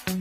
Hai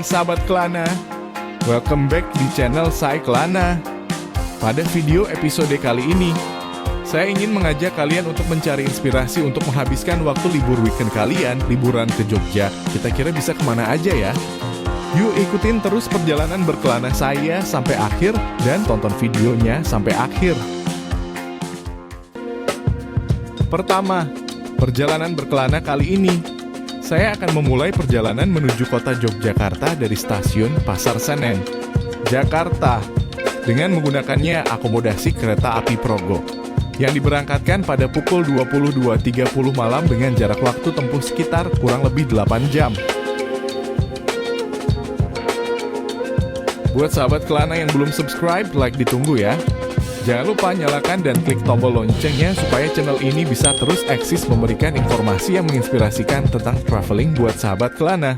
sahabat Kelana, welcome back di channel saya Kelana. Pada video episode kali ini, saya ingin mengajak kalian untuk mencari inspirasi untuk menghabiskan waktu libur weekend kalian, liburan ke Jogja. Kita kira bisa kemana aja ya? Yuk ikutin terus perjalanan berkelana saya sampai akhir dan tonton videonya sampai akhir. Pertama, perjalanan berkelana kali ini. Saya akan memulai perjalanan menuju kota Yogyakarta dari stasiun Pasar Senen, Jakarta, dengan menggunakannya akomodasi kereta api Progo, yang diberangkatkan pada pukul 22.30 malam dengan jarak waktu tempuh sekitar kurang lebih 8 jam. Buat sahabat Kelana yang belum subscribe, like ditunggu ya. Jangan lupa nyalakan dan klik tombol loncengnya supaya channel ini bisa terus eksis memberikan informasi yang menginspirasikan tentang traveling buat sahabat Kelana.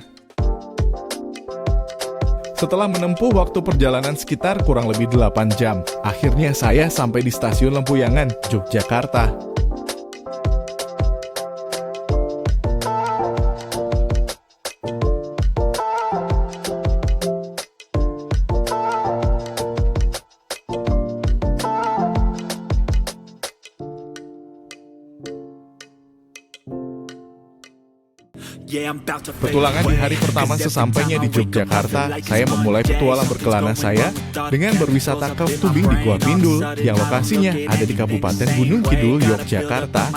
Setelah menempuh waktu perjalanan sekitar kurang lebih 8 jam, akhirnya saya sampai di stasiun Lempuyangan, Yogyakarta. Petualangan di hari pertama sesampainya di Yogyakarta, saya memulai petualang berkelana saya dengan berwisata ke tubing di Gua Pindul yang lokasinya ada di Kabupaten Gunung Kidul, Yogyakarta.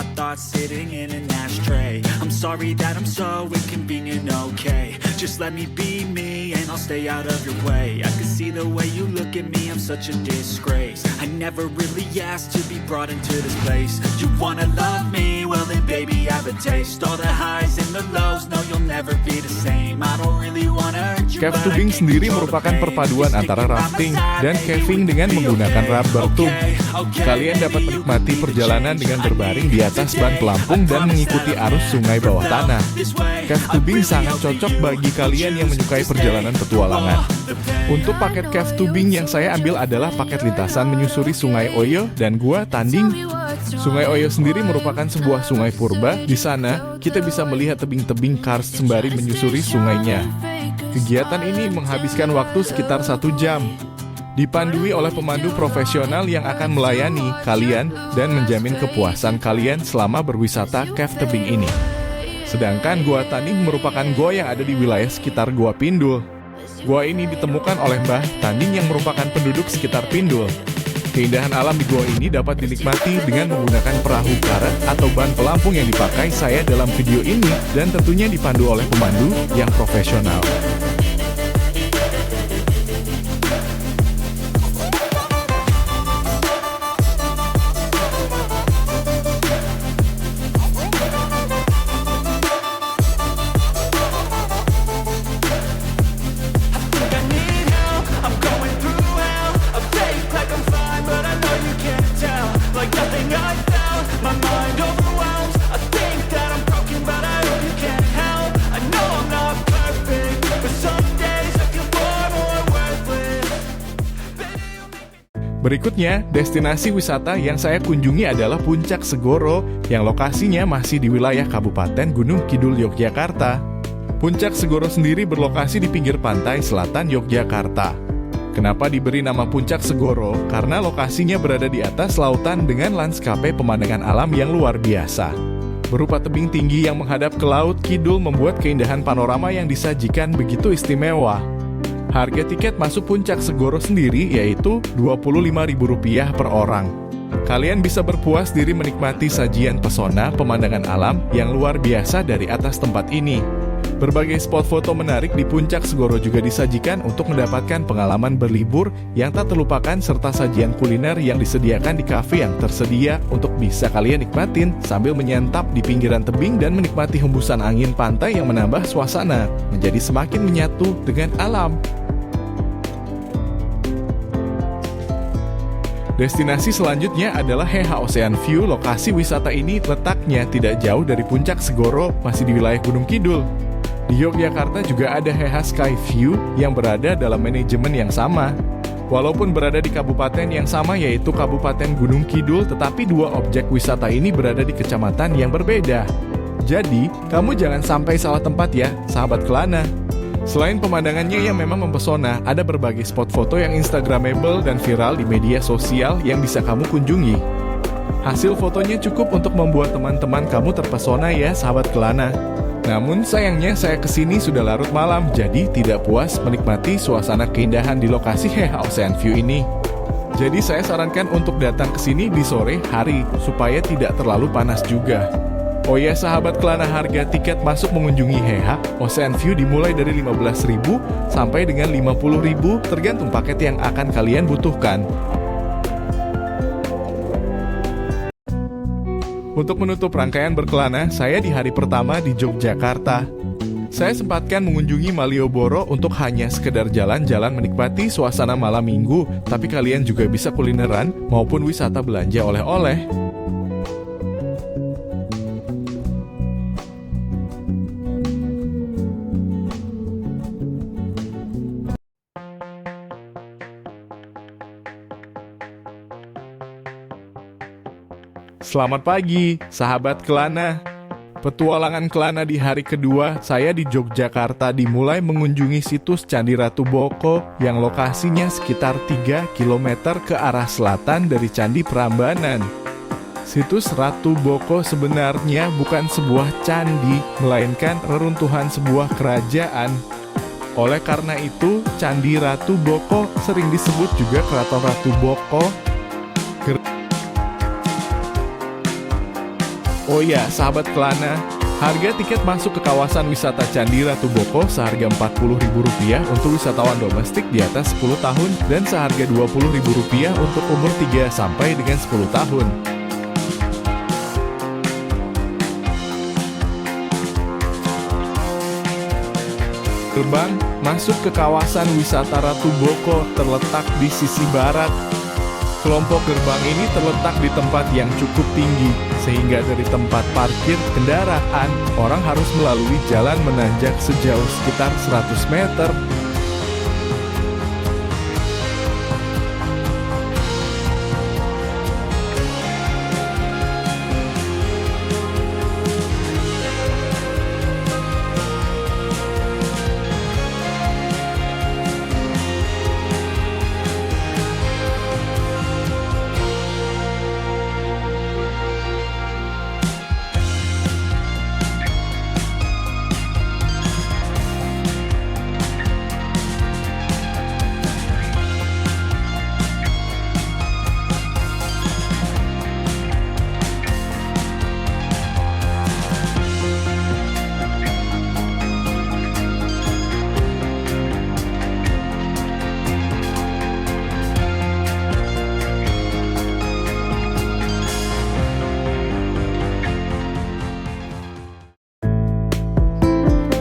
Cave tubing sendiri merupakan perpaduan antara rafting dan caving dengan menggunakan rubber tube. Kalian dapat menikmati perjalanan dengan berbaring di atas ban pelampung dan mengikuti arus sungai bawah tanah. Cave tubing sangat cocok bagi kalian yang menyukai perjalanan petualangan. Untuk paket cave tubing yang saya ambil adalah paket lintasan menyusuri Sungai Oyo dan Gua Tanding. Sungai Oyo sendiri merupakan sebuah sungai purba. Di sana, kita bisa melihat tebing-tebing kars sembari menyusuri sungainya. Kegiatan ini menghabiskan waktu sekitar 1 jam. Dipandui oleh pemandu profesional yang akan melayani kalian dan menjamin kepuasan kalian selama berwisata cave tebing ini. Sedangkan Gua Tanding merupakan gua yang ada di wilayah sekitar Gua Pindul. Gua ini ditemukan oleh Mbah Tanding yang merupakan penduduk sekitar Pindul. Keindahan alam di gua ini dapat dinikmati dengan menggunakan perahu karet atau ban pelampung yang dipakai saya dalam video ini dan tentunya dipandu oleh pemandu yang profesional. Berikutnya, destinasi wisata yang saya kunjungi adalah Puncak Segoro yang lokasinya masih di wilayah Kabupaten Gunung Kidul, Yogyakarta. Puncak Segoro sendiri berlokasi di pinggir pantai selatan Yogyakarta. Kenapa diberi nama Puncak Segoro? Karena lokasinya berada di atas lautan dengan lanskape pemandangan alam yang luar biasa. Berupa tebing tinggi yang menghadap ke laut, Kidul membuat keindahan panorama yang disajikan begitu istimewa. Harga tiket masuk Puncak Segoro sendiri yaitu Rp25.000 per orang. Kalian bisa berpuas diri menikmati sajian pesona pemandangan alam yang luar biasa dari atas tempat ini. Berbagai spot foto menarik di Puncak Segoro juga disajikan untuk mendapatkan pengalaman berlibur yang tak terlupakan serta sajian kuliner yang disediakan di kafe yang tersedia untuk bisa kalian nikmatin sambil menyantap di pinggiran tebing dan menikmati hembusan angin pantai yang menambah suasana menjadi semakin menyatu dengan alam. Destinasi selanjutnya adalah Heha Ocean View. Lokasi wisata ini letaknya tidak jauh dari puncak Segoro, masih di wilayah Gunung Kidul. Di Yogyakarta juga ada Heha Sky View yang berada dalam manajemen yang sama. Walaupun berada di kabupaten yang sama yaitu Kabupaten Gunung Kidul, tetapi dua objek wisata ini berada di kecamatan yang berbeda. Jadi, kamu jangan sampai salah tempat ya, sahabat Kelana. Selain pemandangannya yang memang mempesona, ada berbagai spot foto yang instagramable dan viral di media sosial yang bisa kamu kunjungi. Hasil fotonya cukup untuk membuat teman-teman kamu terpesona ya, sahabat Kelana. Namun sayangnya saya kesini sudah larut malam, jadi tidak puas menikmati suasana keindahan di lokasi Heha Ocean View ini. Jadi saya sarankan untuk datang ke sini di sore hari, supaya tidak terlalu panas juga. Oh ya sahabat Kelana, harga tiket masuk mengunjungi Heha Ocean View dimulai dari 15.000 sampai dengan 50.000 tergantung paket yang akan kalian butuhkan. Untuk menutup rangkaian berkelana, saya di hari pertama di Yogyakarta. Saya sempatkan mengunjungi Malioboro untuk hanya sekedar jalan-jalan menikmati suasana malam minggu, tapi kalian juga bisa kulineran maupun wisata belanja oleh-oleh. Selamat pagi, sahabat Kelana. Petualangan Kelana di hari kedua saya di Yogyakarta dimulai mengunjungi situs Candi Ratu Boko yang lokasinya sekitar 3 km ke arah selatan dari Candi Prambanan. Situs Ratu Boko sebenarnya bukan sebuah candi, melainkan reruntuhan sebuah kerajaan. Oleh karena itu, Candi Ratu Boko sering disebut juga Keraton Ratu Boko. Oh ya, sahabat Kelana, harga tiket masuk ke kawasan wisata Candi Ratu Boko seharga Rp40.000 untuk wisatawan domestik di atas 10 tahun dan seharga Rp20.000 untuk umur 3 sampai dengan 10 tahun. Gerbang masuk ke kawasan wisata Ratu Boko terletak di sisi barat. Kelompok gerbang ini terletak di tempat yang cukup tinggi, sehingga dari tempat parkir kendaraan, orang harus melalui jalan menanjak sejauh sekitar 100 meter.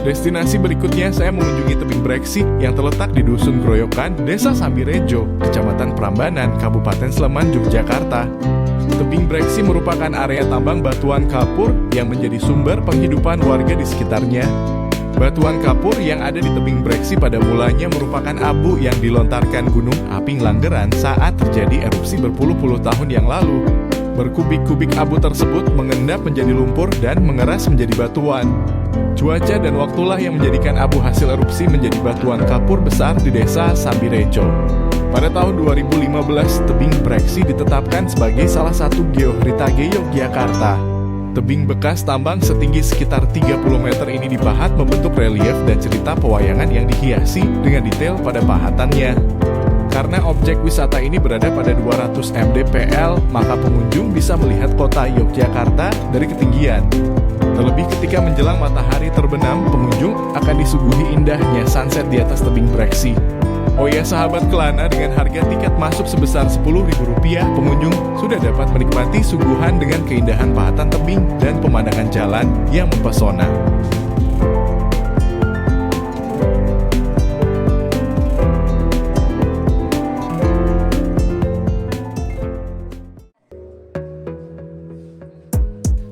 Destinasi berikutnya saya mengunjungi tebing Breksi yang terletak di Dusun Groyokan, Desa Sambirejo, Kecamatan Prambanan, Kabupaten Sleman, Yogyakarta. Tebing Breksi merupakan area tambang batuan kapur yang menjadi sumber penghidupan warga di sekitarnya. Batuan kapur yang ada di tebing Breksi pada mulanya merupakan abu yang dilontarkan Gunung Aping Langgeran saat terjadi erupsi berpuluh-puluh tahun yang lalu. Berkubik-kubik abu tersebut mengendap menjadi lumpur dan mengeras menjadi batuan. Cuaca dan waktulah yang menjadikan abu hasil erupsi menjadi batuan kapur besar di Desa Sambirejo. Pada tahun 2015, tebing Breksi ditetapkan sebagai salah satu geoheritage Yogyakarta. Tebing bekas tambang setinggi sekitar 30 meter ini dipahat membentuk relief dan cerita pewayangan yang dihiasi dengan detail pada pahatannya. Karena objek wisata ini berada pada 200 mdpl, maka pengunjung bisa melihat kota Yogyakarta dari ketinggian. Terlebih ketika menjelang matahari terbenam, pengunjung akan disuguhi indahnya sunset di atas tebing Breksi. Oh ya sahabat Kelana, dengan harga tiket masuk sebesar Rp10.000, pengunjung sudah dapat menikmati suguhan dengan keindahan pahatan tebing dan pemandangan jalan yang mempesona.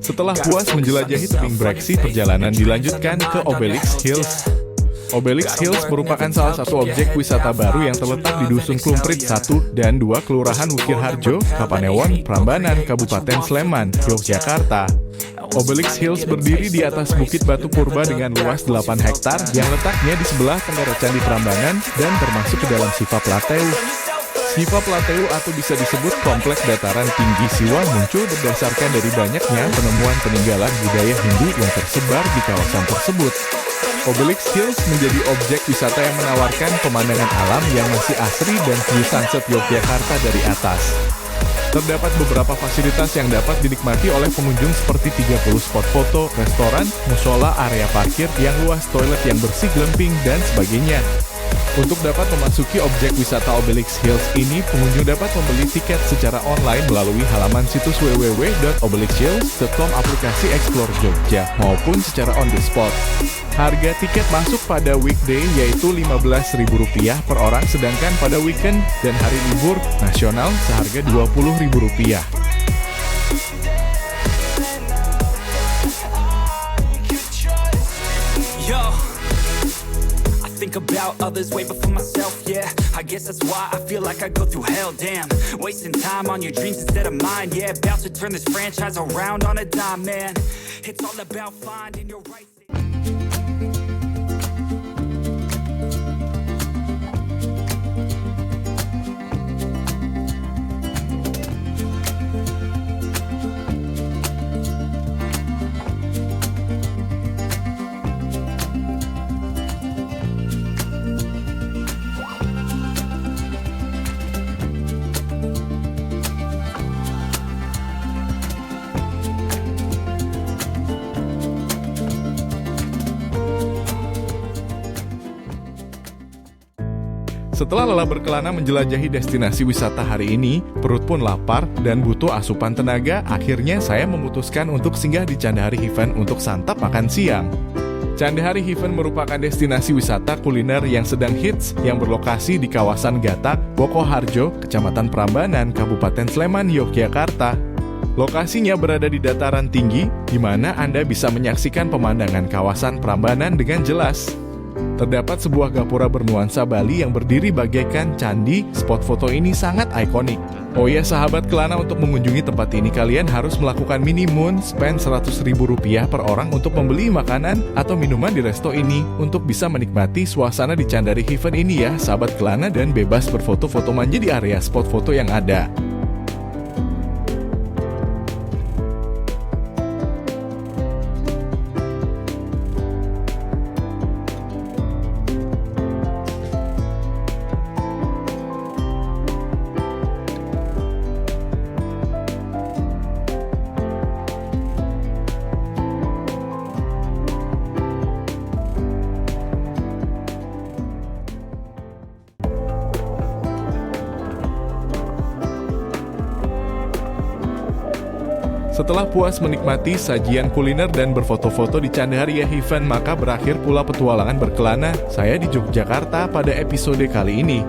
Setelah puas menjelajahi tebing Breksi, perjalanan dilanjutkan ke Obelix Hills. Obelix Hills merupakan salah satu objek wisata baru yang terletak di Dusun Klumprit 1 dan 2 Kelurahan Wukir Harjo, Kapanewon, Prambanan, Kabupaten Sleman, Yogyakarta. Obelix Hills berdiri di atas bukit batu purba dengan luas 8 hektar yang letaknya di sebelah tenggara Candi Prambanan dan termasuk ke dalam Siva Plateau. Siva Plateau atau bisa disebut Kompleks Dataran Tinggi Siwa muncul berdasarkan dari banyaknya penemuan peninggalan budaya Hindu yang tersebar di kawasan tersebut. Obelix Hills menjadi objek wisata yang menawarkan pemandangan alam yang masih asri dan view sunset Yogyakarta dari atas. Terdapat beberapa fasilitas yang dapat dinikmati oleh pengunjung seperti 30 spot foto, restoran, musola, area parkir yang luas, toilet yang bersih, glamping, dan sebagainya. Untuk dapat memasuki objek wisata Obelix Hills ini, pengunjung dapat membeli tiket secara online melalui halaman situs www.obelixhills.com, aplikasi Explore Jogja, maupun secara on the spot. Harga tiket masuk pada weekday yaitu Rp15.000 per orang, sedangkan pada weekend dan hari libur nasional seharga Rp20.000. Think about others way before myself, yeah. I guess that's why I feel like I go through hell, damn. Wasting time on your dreams instead of mine, yeah. About to turn this franchise around on a dime, man. It's all about finding your right. Setelah lelah berkelana menjelajahi destinasi wisata hari ini, perut pun lapar dan butuh asupan tenaga, akhirnya saya memutuskan untuk singgah di Candahari Heaven untuk santap makan siang. Candahari Heaven merupakan destinasi wisata kuliner yang sedang hits yang berlokasi di kawasan Gatak, Wokoharjo, Kecamatan Prambanan, Kabupaten Sleman, Yogyakarta. Lokasinya berada di dataran tinggi, di mana Anda bisa menyaksikan pemandangan kawasan Prambanan dengan jelas. Terdapat sebuah gapura bernuansa Bali yang berdiri bagaikan candi. Spot foto ini sangat ikonik. Oh ya sahabat Kelana, untuk mengunjungi tempat ini kalian harus melakukan minimum spend Rp100.000 per orang untuk membeli makanan atau minuman di resto ini untuk bisa menikmati suasana di Candahari Heaven ini ya sahabat Kelana, dan bebas berfoto-foto manja di area spot foto yang ada. Setelah puas menikmati sajian kuliner dan berfoto-foto di Candahari Heaven, maka berakhir pula petualangan berkelana saya di Yogyakarta pada episode kali ini.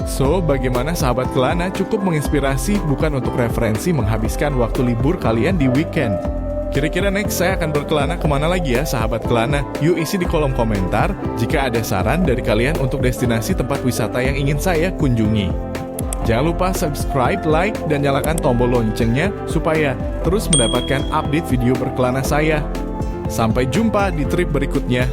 So, bagaimana sahabat Kelana, cukup menginspirasi bukan untuk referensi menghabiskan waktu libur kalian di weekend? Kira-kira next saya akan berkelana kemana lagi ya sahabat Kelana? Yuk isi di kolom komentar jika ada saran dari kalian untuk destinasi tempat wisata yang ingin saya kunjungi. Jangan lupa subscribe, like, dan nyalakan tombol loncengnya supaya terus mendapatkan update video berkelana saya. Sampai jumpa di trip berikutnya.